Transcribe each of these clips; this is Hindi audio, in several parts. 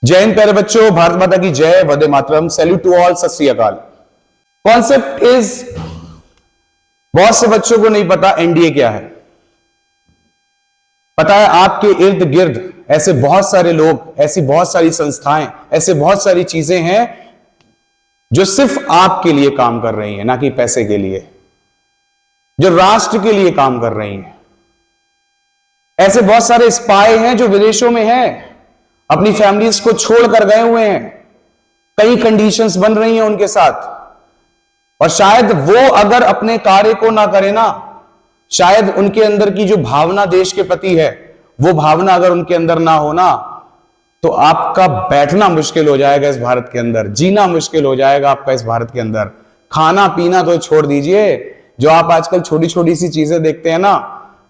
जय हिंद प्यारे बच्चों, भारत माता की जय, Vande Mataram, salute to all, सत श्री अकाल। कॉन्सेप्ट इज, बहुत से बच्चों को नहीं पता एनडीए क्या है। पता है आपके इर्द गिर्द ऐसे बहुत सारे लोग, ऐसी बहुत सारी संस्थाएं, ऐसे बहुत सारी चीजें हैं जो सिर्फ आपके लिए काम कर रही हैं, ना कि पैसे के लिए, जो राष्ट्र के लिए काम कर रही हैं। ऐसे बहुत सारे स्पाई हैं जो विदेशों में हैं, अपनी फैमिलीज को छोड़कर गए हुए हैं, कई कंडीशंस बन रही हैं उनके साथ, और शायद वो अगर अपने कार्य को ना करे ना, शायद उनके अंदर की जो भावना देश के प्रति है, वो भावना अगर उनके अंदर ना हो ना, तो आपका बैठना मुश्किल हो जाएगा इस भारत के अंदर, जीना मुश्किल हो जाएगा आपका इस भारत के अंदर। खाना पीना तो छोड़ दीजिए, जो आप आजकल छोटी छोटी सी चीजें देखते हैं ना,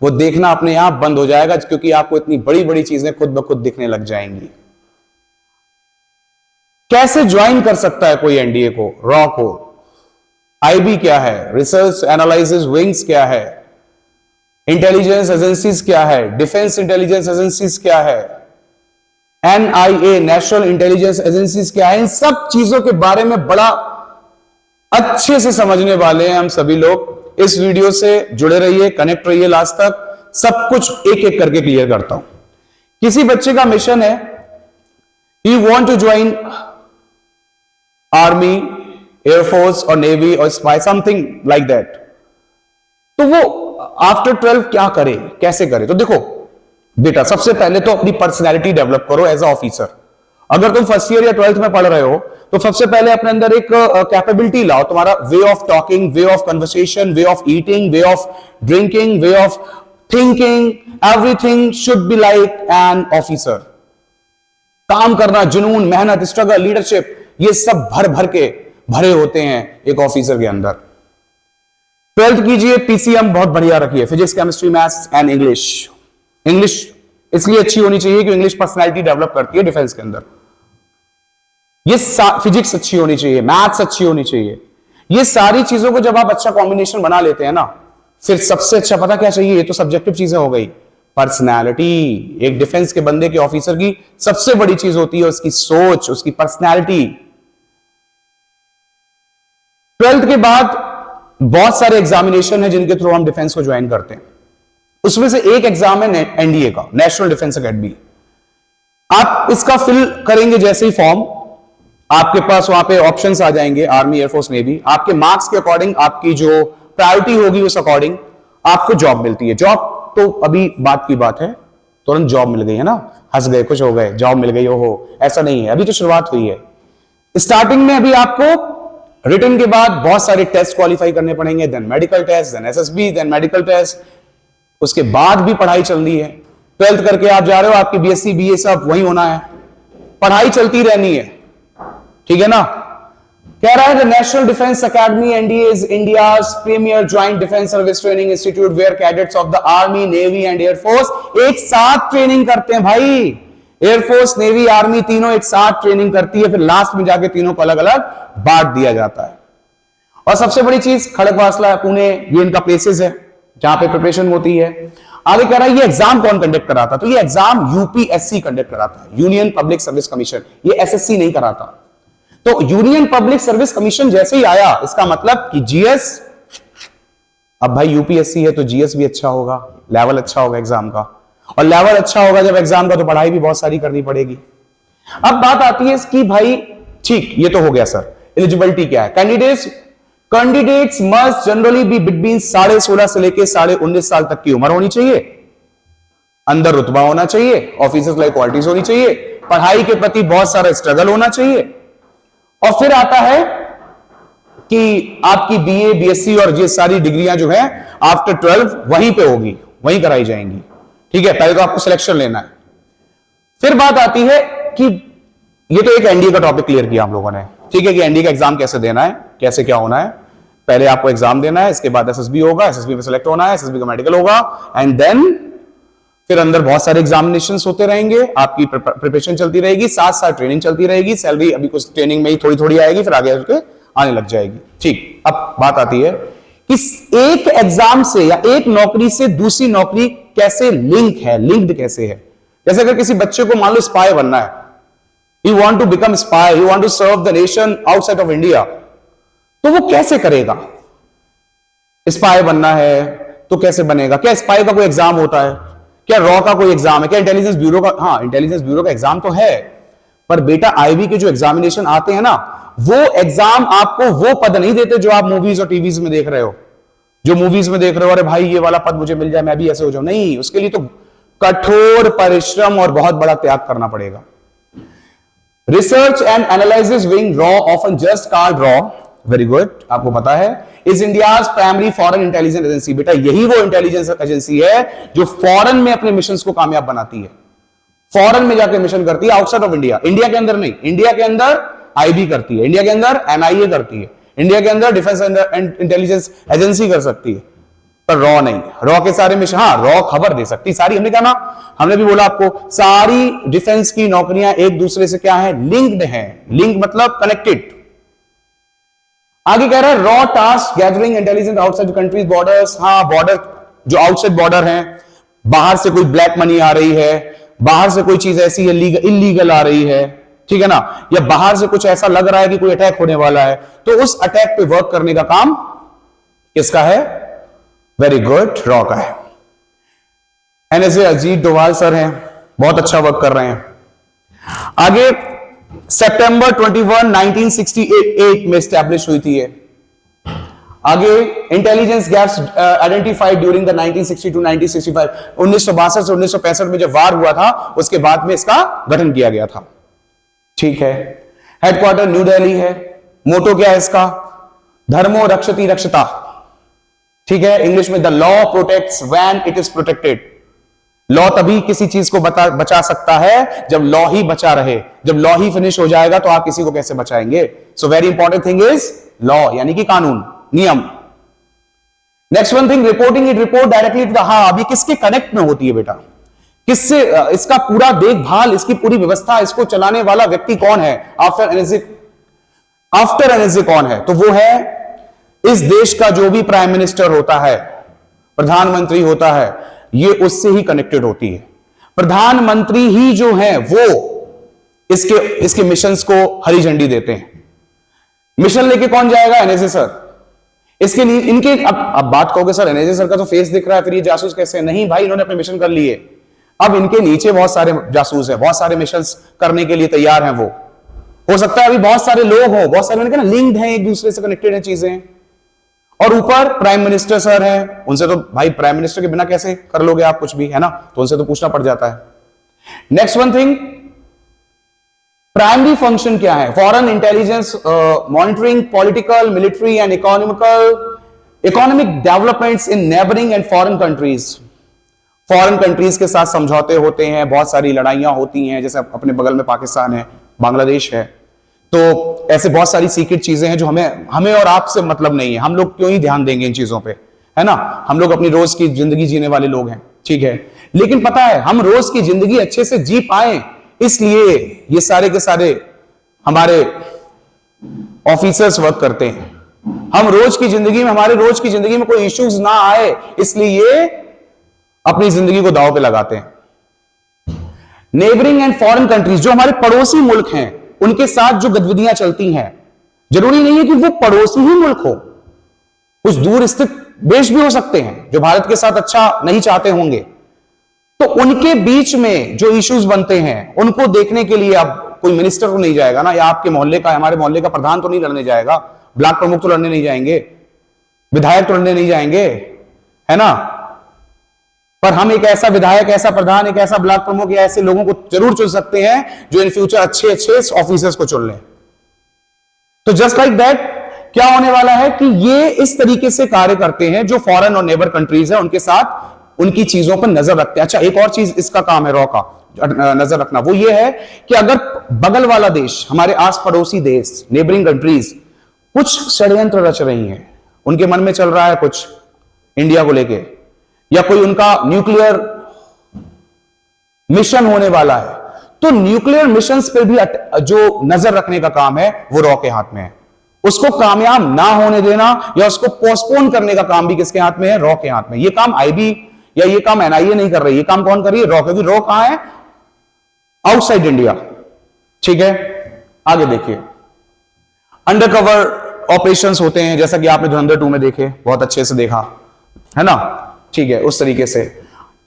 वो देखना अपने आप बंद हो जाएगा, क्योंकि आपको इतनी बड़ी बड़ी चीजें खुद ब खुद दिखने लग जाएंगी। कैसे ज्वाइन कर सकता है कोई एनडीए को, रॉ को? आईबी क्या है, रिसर्च एनालिसिस विंग्स क्या है, इंटेलिजेंस एजेंसीज क्या है, डिफेंस इंटेलिजेंस एजेंसीज क्या है, एनआईए नेशनल इंटेलिजेंस एजेंसीज क्या है, इन सब चीजों के बारे में बड़ा अच्छे से समझने वाले हैं हम सभी लोग। इस वीडियो से जुड़े रहिए, कनेक्ट रहिए लास्ट तक, सब कुछ एक एक करके क्लियर करता हूं। किसी बच्चे का मिशन है, he want to join army, air force और नेवी और स्पाई, समथिंग लाइक दैट, तो वो आफ्टर 12 क्या करे, कैसे करे? तो देखो बेटा, सबसे पहले तो अपनी पर्सनैलिटी डेवलप करो एज अ ऑफिसर। अगर तुम फर्स्ट ईयर या 12th में पढ़ रहे हो, तो सबसे पहले अपने अंदर एक कैपेबिलिटी लाओ, तुम्हारा way of talking, way of conversation, way of eating, way of drinking, way of thinking, everything should be like an officer. काम करना, जुनून, मेहनत, स्ट्रगल, लीडरशिप, ये सब भर भर के भरे होते हैं एक ऑफिसर के अंदर। 12th कीजिए, पीसीएम बहुत बढ़िया रखिए, physics, chemistry, maths and English. English इसलिए अच्छी होनी चाहिए कि इंग्लिश पर्सनैलिटी डेवलप करती है डिफेंस के अंदर। ये फिजिक्स अच्छी होनी चाहिए, मैथ्स अच्छी होनी चाहिए। ये सारी चीजों को जब आप अच्छा कॉम्बिनेशन बना लेते हैं ना, फिर सबसे अच्छा पता क्या चाहिए? ये तो सब्जेक्टिव चीजें हो गई, पर्सनैलिटी। एक डिफेंस के बंदे के ऑफिसर की सबसे बड़ी चीज होती है उसकी सोच, उसकी पर्सनैलिटी। 12th के बाद बहुत सारे एग्जामिनेशन है जिनके थ्रू हम डिफेंस को ज्वाइन करते हैं। उसमें से एक एग्जाम है एनडीए का, नेशनल डिफेंस एकेडमी। आप इसका फिल करेंगे जैसे ही फॉर्म, आपके पास वहां पे ऑप्शंस आ जाएंगे, आर्मी, एयरफोर्स, नेवी। आपके मार्क्स के अकॉर्डिंग, आपकी जो प्रायोरिटी होगी उस अकॉर्डिंग आपको जॉब मिलती है। जॉब तो अभी बात की बात है, तुरंत जॉब मिल गई है ना, हंस गए, खुश हो गए, जॉब मिल गई, हो ऐसा नहीं है, अभी तो शुरुआत हुई है। स्टार्टिंग में अभी आपको रिटन के बाद बहुत सारे टेस्ट क्वालिफाई करने पड़ेंगे, then medical test, then SSB, then medical test, उसके बाद भी पढ़ाई चल रही है। 12th करके आप जा रहे हो, आपकी बीएससी, बीए सब वही होना है, पढ़ाई चलती रहनी है, ठीक है ना। कह रहा है the national defence academy NDA is India's premier joint defence service training institute where cadets of the army, navy and air force एक साथ ट्रेनिंग करते हैं भाई। एयरफोर्स, नेवी, आर्मी तीनों एक साथ ट्रेनिंग करती है, फिर लास्ट में जाके तीनों को अलग अलग बांट दिया जाता है। और सबसे बड़ी चीज, खड़गवासला, पुणे, ये इनका प्लेसेस है जहां पे प्रिपरेशन होती है। आगे कह रहा है ये एग्जाम कौन कंडक्ट कराता? तो ये एग्जाम यूपीएससी कंडक्ट कराता है, यूनियन पब्लिक सर्विस कमीशन। ये एसएससी नहीं कराता। तो यूनियन पब्लिक सर्विस कमीशन जैसे ही आया, इसका मतलब कि जीएस, अब भाई यूपीएससी है तो जीएस भी अच्छा होगा, लेवल अच्छा होगा एग्जाम का, और लेवल अच्छा होगा जब एग्जाम का, तो पढ़ाई भी बहुत सारी करनी पड़ेगी। अब बात आती है कि भाई ठीक, ये तो हो गया सर, एलिजिबिलिटी क्या है? Candidates must generally be between 16.5 से लेकर 19.5 साल तक की उम्र होनी चाहिए, अंदर रुतबा होना चाहिए, ऑफिसर्स लाइक क्वालिटीज होनी चाहिए, पढ़ाई के प्रति बहुत सारा स्ट्रगल होना चाहिए, और फिर आता है कि आपकी बीए, बीएससी और ये सारी डिग्रियां जो है आफ्टर 12 वहीं पे होगी, वहीं कराई जाएंगी, ठीक है। पहले तो आपको सिलेक्शन लेना है। फिर बात आती है कि ये तो एक एनडीए का टॉपिक क्लियर किया हम लोगों ने, ठीक है, कि एनडीए का एग्जाम कैसे देना है, कैसे क्या होना है। पहले आपको एग्जाम देना है, इसके बाद एसएसबी होगा, एसएसबी में सिलेक्ट होना है, एसएसबी का मेडिकल होगा, एंड देन फिर अंदर बहुत सारे एग्जामिनेशंस होते रहेंगे, आपकी प्रिपरेशन चलती रहेगी, साथ साथ ट्रेनिंग चलती रहेगी। सैलरी अभी कुछ ट्रेनिंग में ही थोड़ी थोड़ी आएगी, फिर आगे आने लग जाएगी, ठीक। अब बात आती है कि एक एग्जाम से या एक नौकरी से दूसरी नौकरी कैसे लिंक है, लिंक्ड कैसे है। जैसे अगर किसी बच्चे को मान लो स्पाई बनना है, he want to become spy, he want to serve the nation outside of India, तो वो कैसे करेगा? स्पाई बनना है तो कैसे बनेगा? क्या स्पाई का कोई एग्जाम होता है? क्या रॉ का कोई एग्जाम है? क्या इंटेलिजेंस ब्यूरो का? हाँ, इंटेलिजेंस ब्यूरो का एग्जाम तो है, पर बेटा आईबी के जो एग्जामिनेशन आते हैं ना, वो एग्जाम आपको वो पद नहीं देते जो आप मूवीज और टीवीज में देख रहे हो। जो मूवीज में देख रहे हो, अरे भाई ये वाला पद मुझे मिल जाए, मैं भी ऐसे हो जाऊं, नहीं, उसके लिए तो कठोर परिश्रम और बहुत बड़ा त्याग करना पड़ेगा। Research and analysis wing raw, often just called raw, very good, आपको पता है, is India's primary foreign intelligence agency. बेटा यही वो इंटेलिजेंस एजेंसी है जो फॉरेन में अपने मिशंस को कामयाब बनाती है, फॉरेन में जाकर मिशन करती है, आउटसाइड ऑफ इंडिया। इंडिया के अंदर नहीं, इंडिया के अंदर आईबी करती है, इंडिया के अंदर एनआईए करती है, इंडिया के अंदर डिफेंस इंटेलिजेंस एजेंसी कर सकती है, पर रॉ नहीं। रॉ के सारे मिशन, हाँ रॉ खबर दे सकती सारी, हमने कहा ना, हमने भी बोला आपको, सारी डिफेंस की नौकरियां एक दूसरे से क्या है, लिंक्ड है। लिंक मतलब कनेक्टेड। आगे कह रहा है raw task gathering intelligence outside countries borders. हाँ, बॉर्डर जो आउटसाइड बॉर्डर है, बाहर से कोई ब्लैक मनी आ रही है, बाहर से कोई चीज ऐसी है इलीगल आ रही है, ठीक है ना, या बाहर से कुछ ऐसा लग रहा है कि कोई अटैक होने वाला है, तो उस अटैक पे वर्क करने का काम किसका है? वेरी गुड, रॉ का है। एनएसए अजीत डोभाल सर हैं, बहुत अच्छा वर्क कर रहे हैं। आगे सितंबर 21, 1968 में स्टैब्लिश हुई थी ये। आगे intelligence gaps identified during the 1960 to 1965, 1962 से 1965 में जब वार हुआ था, उसके बाद में इसका गठन किया गया था, ठीक है। हेडक्वार्टर न्यू दिल्ली है। मोटो क्या है इसका? धर्मो रक्षति रक्षता, ठीक है। इंग्लिश में the law protects when it is protected. Law तभी किसी चीज को बचा सकता है जब लॉ ही बचा रहे। जब लॉ ही फिनिश हो जाएगा तो आप किसी को कैसे बचाएंगे? So very important thing is law, यानी कि कानून, नियम। Next one thing, reporting, it report directly to the, हाँ, अभी किसके कनेक्ट में होती है बेटा? किससे? इसका पूरा देखभाल, इसकी पूरी व्यवस्था, इसको चलाने वाला व्यक्ति कौन है? आफ्टर एनएसए कौन है? तो वो है इस देश का जो भी प्राइम मिनिस्टर होता है, प्रधानमंत्री होता है, ये उससे ही कनेक्टेड होती है। प्रधानमंत्री ही जो है वो इसके मिशंस को हरी झंडी देते हैं। मिशन लेके कौन जाएगा? NSA sir. इसके लिए इनके अब बात कहोगे सर एनएसए सर का तो फेस दिख रहा है, फिर ये जासूस कैसे? नहीं भाई, इन्होंने अपने मिशन कर लिए, अब इनके नीचे बहुत सारे जासूस है, बहुत सारे मिशंस करने के लिए तैयार हैं। वो हो सकता है अभी बहुत सारे लोग हो, बहुत सारे ना लिंक्ड हैं, एक दूसरे से कनेक्टेड है चीजें। और ऊपर प्राइम मिनिस्टर सर हैं, उनसे तो भाई प्राइम मिनिस्टर के बिना कैसे कर लोगे आप कुछ भी, है ना, तो उनसे तो पूछना पड़ जाता है। Next one thing, primary function क्या है? Foreign intelligence monitoring political, military and economic developments in neighbouring and foreign countries. Foreign countries के साथ समझौते होते हैं, बहुत सारी लड़ाइयां होती हैं, जैसे अपने बगल में पाकिस्तान है, बांग्लादेश है, तो ऐसे बहुत सारी सीक्रेट चीजें हैं जो हमें और आपसे मतलब नहीं है। हम लोग क्यों ही ध्यान देंगे इन चीजों पे, है ना? हम लोग अपनी रोज की जिंदगी जीने वाले लोग हैं, ठीक है। लेकिन पता है हम रोज की जिंदगी अच्छे से जी पाए, इसलिए ये सारे के सारे हमारे ऑफिसर्स वर्क करते हैं। हम रोज की जिंदगी में, हमारे रोज की जिंदगी में कोई इश्यूज ना आए, इसलिए ये अपनी जिंदगी को दांव पे लगाते हैं। नेबरिंग एंड फॉरेन कंट्रीज, जो हमारे पड़ोसी मुल्क हैं, उनके साथ जो गतिविधियां चलती हैं, जरूरी नहीं है कि वो पड़ोसी ही मुल्क हो, कुछ दूर स्थित देश भी हो सकते हैं जो भारत के साथ अच्छा नहीं चाहते होंगे, तो उनके बीच में जो इश्यूज बनते हैं उनको देखने के लिए अब कोई मिनिस्टर तो नहीं जाएगा ना, या आपके मोहल्ले का, हमारे मोहल्ले का प्रधान तो नहीं लड़ने जाएगा, ब्लॉक प्रमुख तो लड़ने नहीं जाएंगे, विधायक तो लड़ने नहीं जाएंगे, है ना। पर हम एक ऐसा विधायक, ऐसा प्रधान, एक ऐसा ब्लॉक प्रमुख या ऐसे लोगों को जरूर चुन सकते हैं जो इन फ्यूचर अच्छे अच्छे ऑफिसर्स को चुन लें। तो जस्ट लाइक दैट क्या होने वाला है कि ये इस तरीके से कार्य करते हैं जो फॉरेन और नेबर कंट्रीज है उनके साथ उनकी चीजों पर नजर रखते हैं। अच्छा, एक और चीज इसका काम है रॉ का नजर रखना, वो ये है कि अगर बगल वाला देश, हमारे आस पड़ोसी देश, नेबरिंग कंट्रीज कुछ षड्यंत्र रच रही हैं, उनके मन में चल रहा है कुछ इंडिया को लेके, या कोई उनका न्यूक्लियर मिशन होने वाला है, तो न्यूक्लियर मिशंस पे भी जो नजर रखने का काम है वो रॉ के हाथ में है। उसको कामयाब ना होने देना या उसको पोस्टपोन करने का काम भी किसके हाथ में है? रॉ के हाथ में। ये काम आईबी या ये काम एनआईए नहीं कर रही, ये काम कौन कर रही है? रॉ। क्योंकि रॉ कहां है? Outside India. ठीक है, आगे देखिए, अंडरकवर ऑपरेशंस होते हैं, जैसा कि आपने धुरंधर 2 में देखे, बहुत अच्छे से देखा है ना, ठीक है, उस तरीके से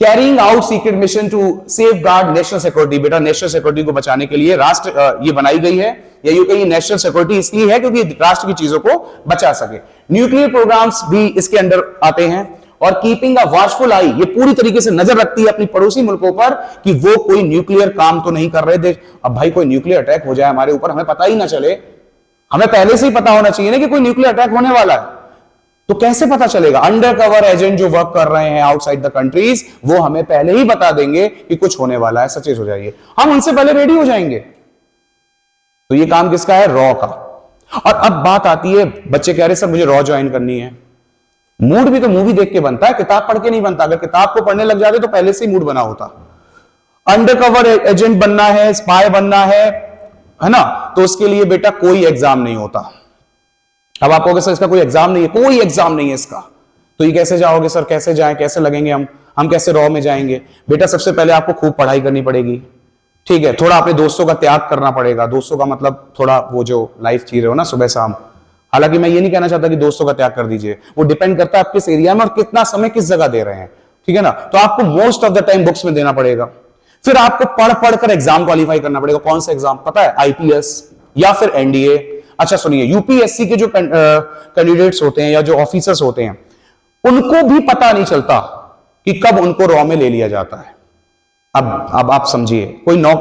carrying out secret mission to safe guard national security. बेटा नेशनल सिक्योरिटी को बचाने के लिए राष्ट्र ये बनाई गई है, या यूं कहिए नेशनल सिक्योरिटी इसलिए है क्योंकि राष्ट्र की चीजों को बचा सके। न्यूक्लियर प्रोग्राम्स भी इसके अंडर आते हैं, और कीपिंग अ वॉचफुल आई, ये पूरी तरीके से नजर रखती है अपनी पड़ोसी मुल्कों पर कि वो कोई न्यूक्लियर काम तो नहीं कर रहे थे। अब भाई कोई न्यूक्लियर अटैक हो जाए हमारे ऊपर, हमें पता ही ना चले, हमें पहले से ही पता होना चाहिए ना कि कोई न्यूक्लियर अटैक होने वाला है, तो कैसे पता चलेगा? अंडर कवर एजेंट जो वर्क कर रहे हैं आउटसाइड द कंट्रीज, वो हमें पहले ही बता देंगे कि कुछ होने वाला है, सचेत हो जाइए, हम उनसे पहले रेडी हो जाएंगे। तो ये काम किसका है? रॉ का। और अब बात आती है, बच्चे कह रहे सर मुझे रॉ ज्वाइन करनी है। मूड भी तो मूवी देख के बनता है, किताब पढ़ के नहीं बनता। अगर किताब को पढ़ने लग जाते तो पहले से ही मूड बना होता। अंडरकवर एजेंट बनना है, स्पाई बनना है ना, तो उसके लिए बेटा कोई एग्जाम नहीं होता। अब आप कहोगे सर इसका कोई एग्जाम नहीं है, कोई एग्जाम नहीं है इसका, तो ये कैसे जाओगे सर, कैसे जाएं, कैसे लगेंगे हम कैसे रॉ में जाएंगे? बेटा सबसे पहले आपको खूब पढ़ाई करनी पड़ेगी, ठीक है, थोड़ा अपने दोस्तों का त्याग करना पड़ेगा। दोस्तों का मतलब थोड़ा वो जो लाइफ जी रहे हो ना सुबह शाम, हालांकि मैं ये नहीं कहना चाहता कि दोस्तों का त्याग कर दीजिए, वो डिपेंड करता है आप किस एरिया में और कितना समय किस जगह दे रहे हैं, ठीक है ना। तो आपको most of the time books में देना पड़ेगा, फिर आपको पढ़ पढ़ कर एग्जाम क्वालिफाई करना पड़ेगा। कौन सा एग्जाम पता है? आईपीएस या फिर एनडीए। अच्छा सुनिए, यूपीएससी के जो कैंडिडेट्स होते हैं या जो ऑफिसर्स होते हैं, उनको भी पता नहीं चलता कि कब उनको रॉ में ले लिया जाता है। अब आप समझिए,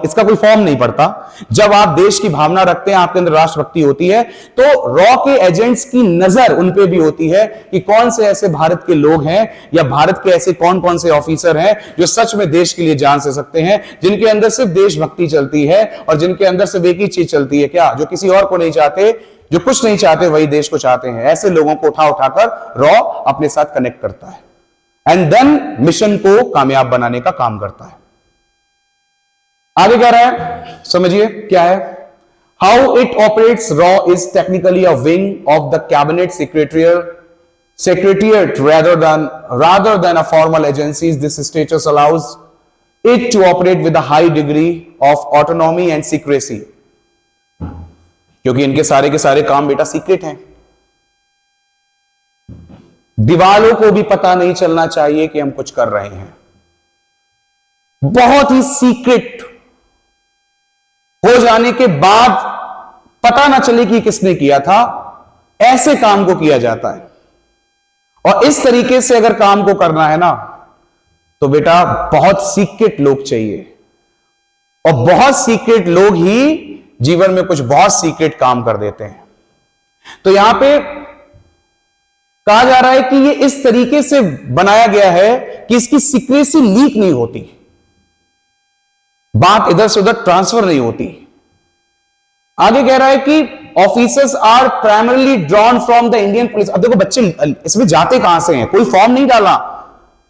इसका कोई फॉर्म नहीं पड़ता। जब आप देश की भावना रखते हैं, आपके अंदर राष्ट्रभक्ति होती है, तो रॉ के एजेंट्स की नजर उन पे भी होती है कि कौन से ऐसे भारत के लोग हैं या भारत के ऐसे कौन कौन से ऑफिसर हैं जो सच में देश के लिए जान से सकते हैं, जिनके अंदर सिर्फ देशभक्ति चलती है और जिनके अंदर सिर्फ एक ही चीज चलती है, क्या? जो किसी और को नहीं चाहते, जो कुछ नहीं चाहते वही देश को चाहते हैं। ऐसे लोगों को उठा उठाकर रॉ अपने साथ कनेक्ट करता है एंड देन मिशन को कामयाब बनाने का काम करता है। आगे क्या रहा है समझिए, क्या है? How it operates raw is technically a wing of the cabinet secretariat rather than a formal agency. This status allows it to operate with a high degree of autonomy and secrecy. क्योंकि इनके सारे के सारे काम बेटा सीक्रेट हैं, दीवालों को भी पता नहीं चलना चाहिए कि हम कुछ कर रहे हैं, बहुत ही सीक्रेट हो जाने के बाद पता ना चले कि किसने किया था, ऐसे काम को किया जाता है। और इस तरीके से अगर काम को करना है ना, तो बेटा बहुत सीक्रेट लोग चाहिए, और बहुत सीक्रेट लोग ही जीवन में कुछ बहुत सीक्रेट काम कर देते हैं। तो यहां पे कहा जा रहा है कि ये इस तरीके से बनाया गया है कि इसकी सीक्रेसी लीक नहीं होती, बात इधर से उधर ट्रांसफर नहीं होती। आगे कह रहा है कि officers are primarily drawn from the Indian police. अब देखो बच्चे इसमें जाते कहां से हैं, कोई फॉर्म नहीं डाला,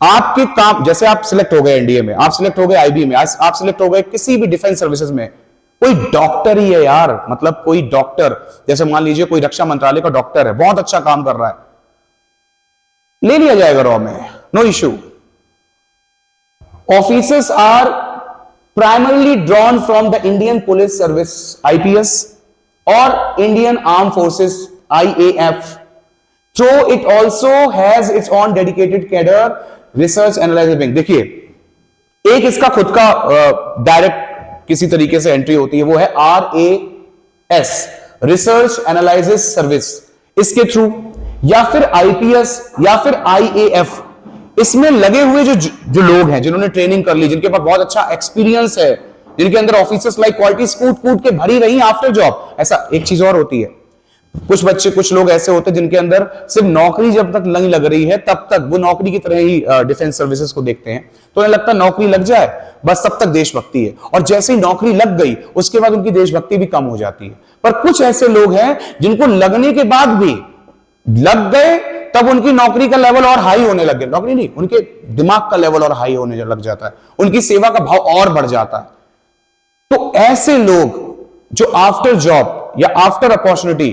आपके काम, जैसे आप सिलेक्ट हो गए एनडीए में, आप सिलेक्ट हो गए आईबी में, आप सिलेक्ट हो गए किसी भी डिफेंस सर्विसेज में, कोई डॉक्टर ही है यार, मतलब कोई डॉक्टर, जैसे मान लीजिए कोई रक्षा मंत्रालय का डॉक्टर है, बहुत अच्छा काम कर रहा है, ले लिया जाएगा रॉ में, no issue. Officers are primarily drawn from the Indian Police Service IPS or Indian Armed Forces IAF, though it also has its own dedicated cadre research analysis wing। देखिए एक इसका खुद का डायरेक्ट किसी तरीके से एंट्री होती है, वो है RAS रिसर्च एनालिसिस सर्विस, इसके थ्रू, या फिर IPS या फिर IAF, इसमें लगे हुए जो लोग हैं जिन्होंने ट्रेनिंग कर ली, जिनके पास बहुत अच्छा एक्सपीरियंस है, जिनके अंदर ऑफिसर्स लाइक क्वालिटीज कूट के भरी रही आफ्टर जॉब। ऐसा एक चीज और होती है, कुछ बच्चे, कुछ लोग ऐसे होते हैं जिनके अंदर सिर्फ नौकरी जब तक नहीं लग रही है तब तक वो नौकरी की तरह ही डिफेंस सर्विसेज को देखते हैं, तो उन्हें लगता है नौकरी लग जाए बस तब तक देशभक्ति है, और जैसे ही नौकरी लग गई उसके बाद उनकी देशभक्ति भी कम हो जाती है। पर कुछ ऐसे लोग हैं जिनको लगने के बाद भी, लग गए तब उनकी नौकरी का लेवल और हाई होने लग गया, नौकरी नहीं, उनके दिमाग का लेवल और हाई होने लग जाता है, उनकी सेवा का भाव और बढ़ जाता है। तो ऐसे लोग जो आफ्टर जॉब या आफ्टर अपॉर्चुनिटी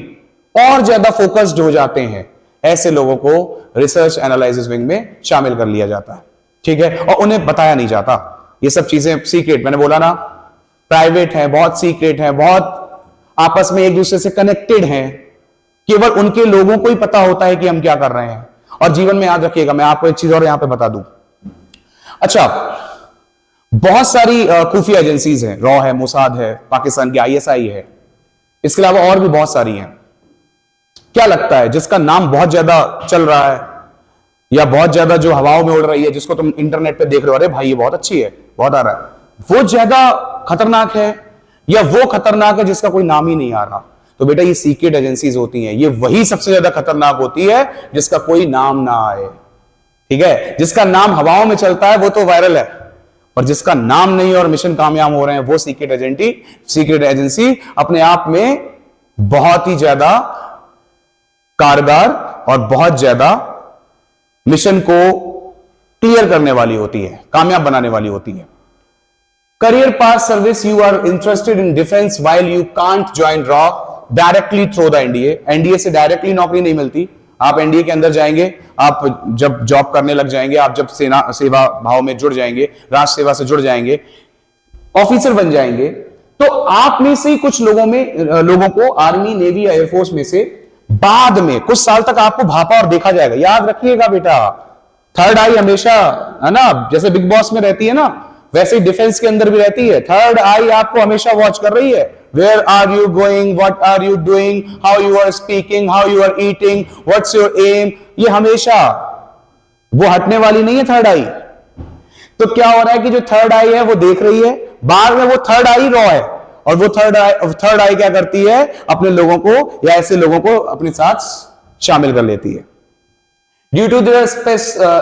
और ज्यादा फोकस्ड हो जाते हैं, ऐसे लोगों को रिसर्च एनालिसिस विंग में शामिल कर लिया जाता है, ठीक है, और उन्हें बताया नहीं जाता, ये सब चीजें सीक्रेट, मैंने बोला ना प्राइवेट हैं, बहुत सीक्रेट हैं, बहुत आपस में एक दूसरे से कनेक्टेड हैं। केवल उनके लोगों को ही पता होता है कि हम क्या कर रहे हैं। और जीवन में याद रखिएगा, मैं आपको एक चीज और यहां पे बता दूं। अच्छा, बहुत सारी खुफिया एजेंसीज हैं, रॉ है, मोसाद है, पाकिस्तान की ISI है, इसके अलावा और भी बहुत सारी हैं। क्या लगता है जिसका नाम बहुत ज्यादा चल रहा है या बहुत ज्यादा जो हवाओं में उड़ रही है, जिसको तुम इंटरनेट पे देख रहे हो, अरे भाई ये बहुत अच्छी है, बहुत आ रहा है, वो ज्यादा खतरनाक है या वो खतरनाक है जिसका कोई नाम ही नहीं आ रहा? तो बेटा ये सीक्रेट एजेंसीज होती हैं, ये वही सबसे ज्यादा खतरनाक होती है जिसका कोई नाम ना आए। ठीक है, जिसका नाम हवाओं में चलता है वो तो वायरल है, और जिसका नाम नहीं और मिशन कामयाब हो रहे हैं वो सीक्रेट एजेंसी अपने आप में बहुत ही ज्यादा कारगर और बहुत ज्यादा मिशन को क्लियर करने वाली होती है, कामयाब बनाने वाली होती है। Career path service, you are interested in defense while you can't join RAW directly through the NDA. NDA से डायरेक्टली नौकरी नहीं मिलती। आप NDA के अंदर जाएंगे, आप जब जॉब करने लग जाएंगे, आप जब सेवा भाव में जुड़ जाएंगे, राष्ट्र सेवा से जुड़ जाएंगे, ऑफिसर बन जाएंगे, तो आप में से ही कुछ लोगों को आर्मी, नेवी या एयरफोर्स में से बाद में कुछ साल तक आपको भापा और देखा जाएगा। याद रखिएगा बेटा, थर्ड आई हमेशा, है ना, जैसे बिग बॉस में रहती है ना, वैसे ही डिफेंस के अंदर भी रहती है। थर्ड आई आपको हमेशा वॉच कर रही है। Where are you going, what are you doing, how you are speaking, how you are eating, what's your aim, ये हमेशा, वो हटने वाली नहीं है थर्ड आई। तो क्या हो रहा है कि जो थर्ड आई है वो देख रही है, बाद में वो थर्ड आई रॉ है, और वो थर्ड आई क्या करती है, अपने लोगों को या ऐसे लोगों को अपने साथ शामिल कर लेती है। Due to their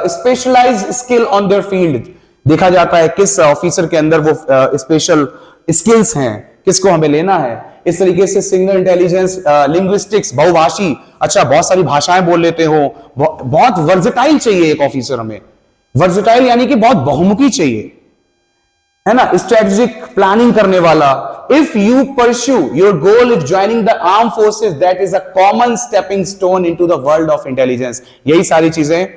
specialised skill on their field, देखा जाता है किस ऑफिसर के अंदर वो स्पेशल स्किल्स हैं, किसको हमें लेना है। इस तरीके से सिग्नल इंटेलिजेंस, लिंग्विस्टिक्स, बहुभाषी, अच्छा बहुत सारी भाषाएं बोल लेते हो, बहुत वर्सेटाइल चाहिए एक ऑफिसर हमें। वर्सेटाइल यानी कि बहुत बहुमुखी चाहिए, है ना, स्ट्रेटेजिक प्लानिंग करने वाला। If you pursue your goal is joining the arm forces, that is a common stepping stone into the world of intelligence. यही सारी चीजें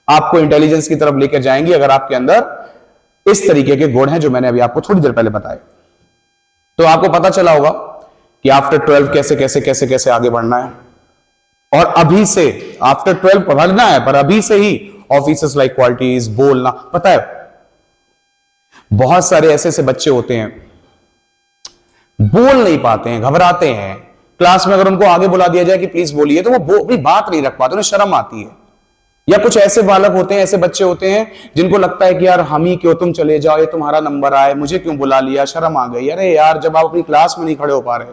आपको इंटेलिजेंस की तरफ लेकर जाएंगी अगर आपके अंदर इस तरीके के गुण हैं जो मैंने अभी आपको थोड़ी देर पहले बताए। तो आपको पता चला होगा कि आफ्टर 12 कैसे कैसे कैसे कैसे आगे बढ़ना है, और अभी से आफ्टर 12 पढ़ना है, पर अभी से ही ऑफिसर्स लाइक क्वालिटीज, बोलना। पता है बहुत सारे ऐसे बच्चे होते हैं बोल नहीं पाते हैं, घबराते हैं। क्लास में अगर उनको आगे बुला दिया जाए कि प्लीज बोलिए, तो वो अपनी बात नहीं रख पाते, उन्हें शर्म आती है। या कुछ ऐसे बालक होते हैं, ऐसे बच्चे होते हैं जिनको लगता है कि यार हम ही क्यों, तुम चले जाओ, ये तुम्हारा नंबर आए, मुझे क्यों बुला लिया, शर्म आ गई। अरे यार, जब आप अपनी क्लास में नहीं खड़े हो पा रहे,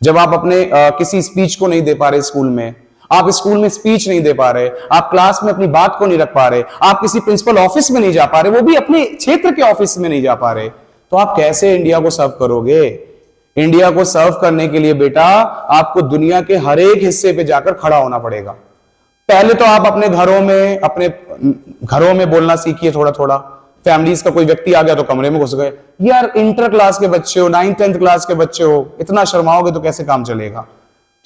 जब आप अपने किसी स्पीच को नहीं दे पा रहे स्कूल में, आप स्कूल में स्पीच नहीं दे पा रहे, आप क्लास में अपनी बात को नहीं रख पा रहे, आप किसी प्रिंसिपल ऑफिस में नहीं जा पा रहे, वो भी अपने क्षेत्र के ऑफिस में नहीं जा पा रहे, तो आप कैसे इंडिया को सर्व करोगे? इंडिया को सर्व करने के लिए बेटा आपको दुनिया के हर एक हिस्से पे जाकर खड़ा होना पड़ेगा। पहले तो आप अपने घरों में बोलना सीखिए थोड़ा थोड़ा। फैमिलीज का कोई व्यक्ति आ गया तो कमरे में घुस गए। यार इंटर क्लास के बच्चे हो, 9th 10th क्लास के बच्चे हो, इतना शर्माओगे तो कैसे काम चलेगा?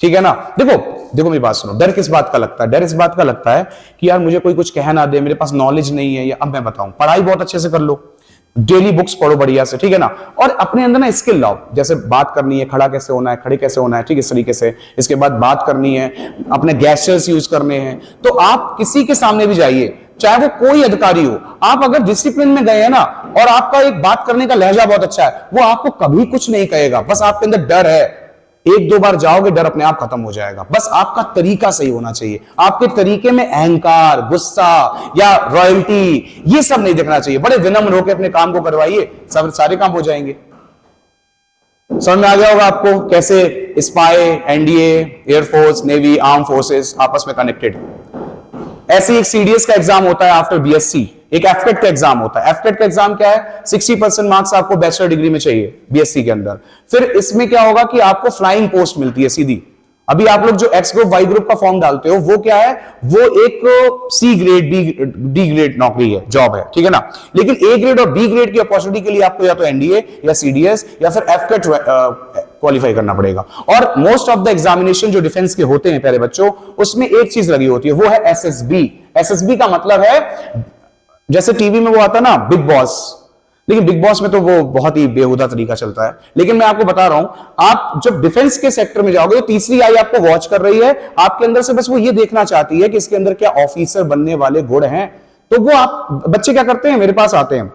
ठीक है ना। देखो मेरी बात सुनो। डर किस बात का लगता है? डर इस बात का लगता है कि यार मुझे कोई कुछ कह ना दे, मेरे पास नॉलेज नहीं है। या अब मैं बताऊं, पढ़ाई बहुत अच्छे से कर लो, डेली बुक्स पढ़ो बढ़िया से, ठीक है ना, और अपने अंदर ना स्किल लाओ। जैसे बात करनी है, खड़ा कैसे होना है, खड़े कैसे होना है, ठीक इस तरीके से। इसके बाद बात करनी है, अपने गैस्चर्स यूज करने हैं। तो आप किसी के सामने भी जाइए, चाहे वो कोई अधिकारी हो, आप अगर डिसिप्लिन में गए हैं ना, और आपका एक बात करने का लहजा बहुत अच्छा है, वो आपको कभी कुछ नहीं कहेगा। बस आपके अंदर डर है, 1-2 बार जाओगे डर अपने आप खत्म हो जाएगा। बस आपका तरीका सही होना चाहिए। आपके तरीके में अहंकार, गुस्सा या रॉयल्टी ये सब नहीं दिखना चाहिए। बड़े विनम्र होकर अपने काम को करवाइए, सब सारे काम हो जाएंगे। समझ में आ गया होगा आपको कैसे spy, NDA, air force, navy, arm forces आपस में कनेक्टेड। ऐसे एक सीडीएस का एग्जाम होता है आफ्टर बीएससी, एक एफटेट का एग्जाम होता है। एफटेट का एग्जाम क्या है? 60% मार्क्स आपको बैचलर डिग्री में चाहिए बीएससी के अंदर। फिर इसमें क्या होगा कि आपको फ्लाइंग पोस्ट मिलती है सीधी। अभी आप लोग जो एक्स ग्रुप वाई ग्रुप का फॉर्म डालते हो, वो क्या है? वो एक सी ग्रेड डी ग्रेड नौकरी है, जॉब है, ठीक है ना। लेकिन ए ग्रेड और बी ग्रेड की अपॉर्चुनिटी के लिए आपको या तो एनडीए या सीडीएस या फिर एफटेट क्वालिफाई करना पड़ेगा। और मोस्ट ऑफ द एग्जामिनेशन जो डिफेंस के होते हैं प्यारे बच्चों, उसमें एक चीज लगी होती है, वो है एसएसबी। एसएसबी का मतलब है, जैसे टीवी में वो आता ना बिग बॉस, लेकिन बिग बॉस में तो वो बहुत ही बेहुदा तरीका चलता है। लेकिन मैं आपको बता रहा हूं, आप जब डिफेंस के सेक्टर में जाओगे तो तीसरी आई आपको वॉच कर रही है, आपके अंदर से बस वो ये देखना चाहती है कि इसके अंदर क्या ऑफिसर बनने वाले गुण हैं। तो वो आप बच्चे क्या करते हैं, मेरे पास आते हैं,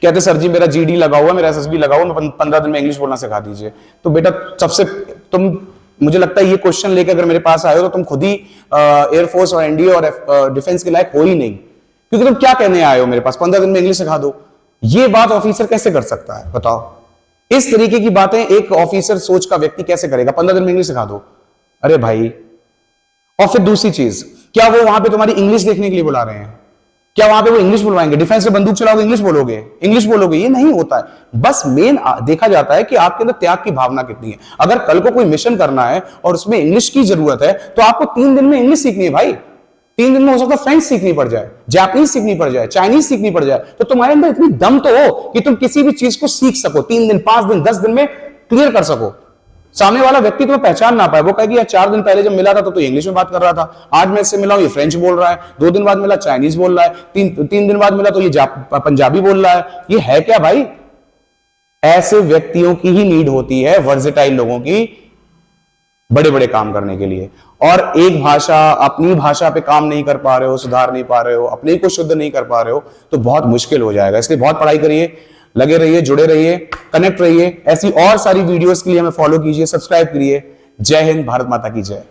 कहते सर जी मेरा जीडी लगा हुआ, मेरा एसएसबी लगा हुआ, मैं 15 दिन में इंग्लिश बोलना सिखा दीजिए। तो बेटा सबसे तुम, मुझे लगता है ये क्वेश्चन लेकर अगर मेरे पास आए हो तो तुम खुद ही एयरफोर्स और एनडीए और डिफेंस के लायक हो ही नहीं, क्योंकि तुम क्या कहने आए हो मेरे पास, 15 दिन में इंग्लिश सिखा दो। ये बात ऑफिसर कैसे कर सकता है बताओ? इस तरीके की बातें एक ऑफिसर सोच का व्यक्ति कैसे करेगा? 15 दिन में इंग्लिश सिखा दो, अरे भाई। और फिर दूसरी चीज, क्या वो वहां पे तुम्हारी इंग्लिश देखने के लिए बुला रहे हैं? क्या वहां पे वो इंग्लिश बुलवाएंगे? डिफेंस में बंदूक चलाओगे इंग्लिश बोलोगे, इंग्लिश बोलोगे? ये नहीं होता है। बस मेन देखा जाता है कि आपके अंदर त्याग की भावना कितनी है। अगर कल को कोई मिशन करना है और उसमें इंग्लिश की जरूरत है तो आपको 3 दिन में इंग्लिश सीखनी है भाई। 3 दिन में हो सकता है फ्रेंच सीखनी पड़ जाए, जापानीज सीखनी पड़ जाए, चाइनीज सीखनी पड़ जाए। तो तुम्हारे अंदर इतनी दम तो हो कि तुम किसी भी चीज को सीख सको, 3 दिन, 5 दिन, 10 दिन में क्लियर कर सको। सामने वाला व्यक्ति तुम्हें पहचान ना पाए, वो कहे कि यार 4 दिन पहले जब मिला था तो इंग्लिश में बात कर रहा था, आज मैं इससे मिला हूं ये फ्रेंच बोल रहा है, 2 दिन बाद मिला चाइनीज बोल रहा है, 3 दिन बाद मिला तो ये पंजाबी बोल रहा है। ये है क्या भाई? ऐसे व्यक्तियों की ही नीड होती है, वर्सेटाइल लोगों की, बड़े बड़े काम करने के लिए। और एक भाषा, अपनी भाषा पे काम नहीं कर पा रहे हो, सुधार नहीं पा रहे हो, अपने को शुद्ध नहीं कर पा रहे हो, तो बहुत मुश्किल हो जाएगा। इसलिए बहुत पढ़ाई करिए, लगे रहिए, जुड़े रहिए, कनेक्ट रहिए। ऐसी और सारी वीडियोस के लिए हमें फॉलो कीजिए, सब्सक्राइब करिए। जय हिंद, भारत माता की जय।